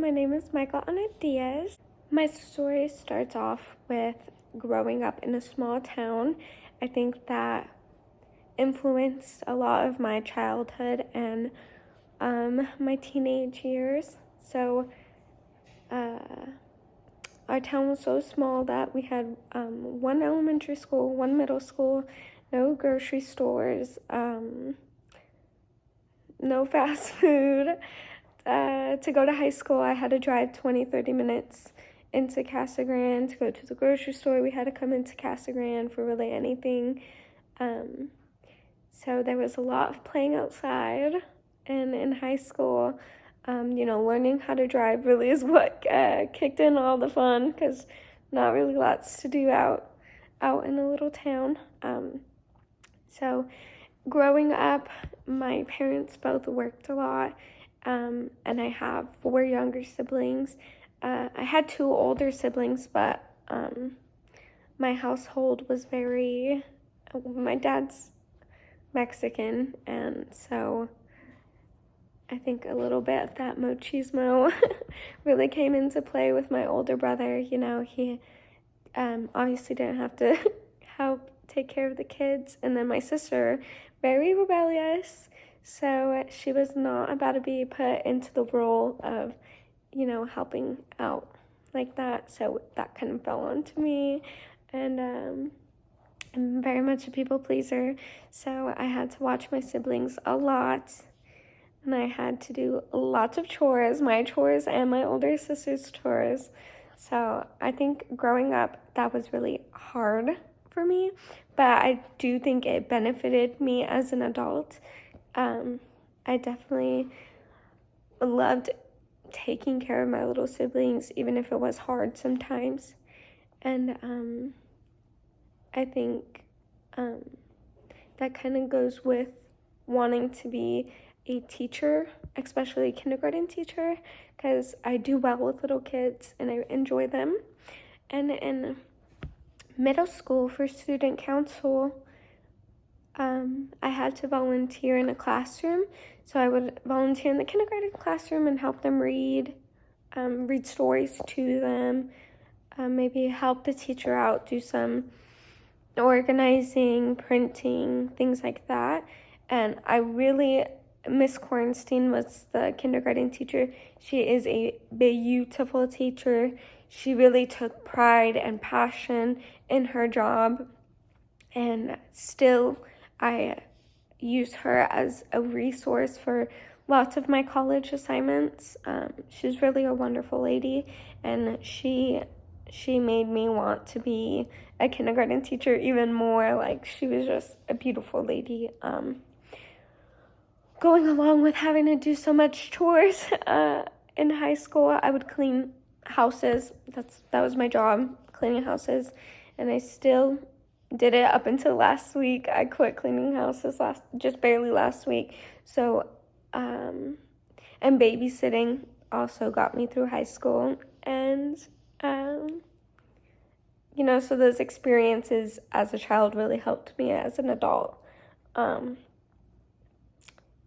my name is Michael Ana Diaz. My story starts off with growing up in a small town. I think that influenced a lot of my childhood and my teenage years. So our town was so small that we had one elementary school, one middle school, no grocery stores, no fast food. To go to high school, I had to drive 20-30 minutes into Casa Grande. To go to the grocery store, we had to come into Casa Grande for really anything. So there was a lot of playing outside. And in high school, learning how to drive really is what kicked in all the fun, because not really lots to do out in a little town. So growing up, my parents both worked a lot, and I have 4 younger siblings. I had 2 older siblings, but my household was my dad's Mexican, and so I think a little bit of that machismo really came into play with my older brother. He obviously didn't have to help take care of the kids. And then my sister, very rebellious, so she was not about to be put into the role of, helping out like that. So that kind of fell onto me. And I'm very much a people pleaser, so I had to watch my siblings a lot. And I had to do lots of chores, my chores and my older sister's chores. So I think growing up, that was really hard for me, but I do think it benefited me as an adult. I definitely loved taking care of my little siblings, even if it was hard sometimes. And I think that kind of goes with wanting to be a teacher, especially a kindergarten teacher, because I do well with little kids and I enjoy them. And in middle school for student council, I had to volunteer in a classroom. So I would volunteer in the kindergarten classroom and help them read stories to them, maybe help the teacher out, do some organizing, printing, things like that. And Miss Kornstein was the kindergarten teacher. She is a beautiful teacher. She really took pride and passion in her job. And still, I use her as a resource for lots of my college assignments. She's really a wonderful lady, and she made me want to be a kindergarten teacher even more. Like, she was just a beautiful lady. Going along with having to do so much chores in high school, I would clean houses. That was my job, cleaning houses, and I still did it up until last week. I quit cleaning houses just barely last week. So, and babysitting also got me through high school, and so those experiences as a child really helped me as an adult.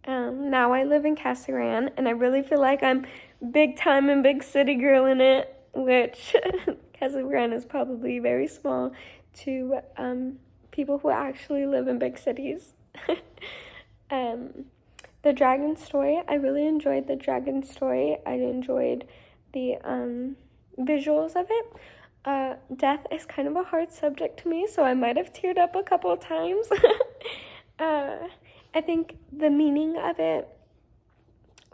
Now I live in Casa Grande, and I really feel like I'm big time and big city girl in it, which Casa Grande is probably very small to people who actually live in big cities. The dragon story, I really enjoyed the dragon story. I enjoyed the visuals of it. Death is kind of a hard subject to me, so I might have teared up a couple of times. I think the meaning of it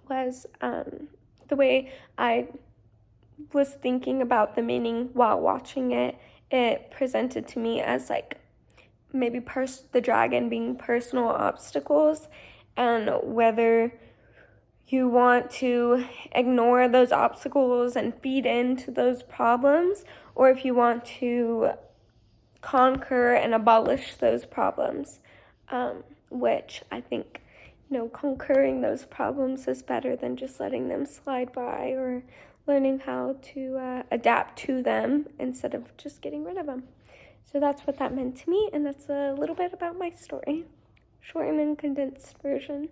was the way I was thinking about the meaning while watching it. It presented to me as like maybe the dragon being personal obstacles, and whether you want to ignore those obstacles and feed into those problems, or if you want to conquer and abolish those problems, which I think, conquering those problems is better than just letting them slide by, or learning how to adapt to them instead of just getting rid of them. So that's what that meant to me, and that's a little bit about my story. Shortened and condensed version.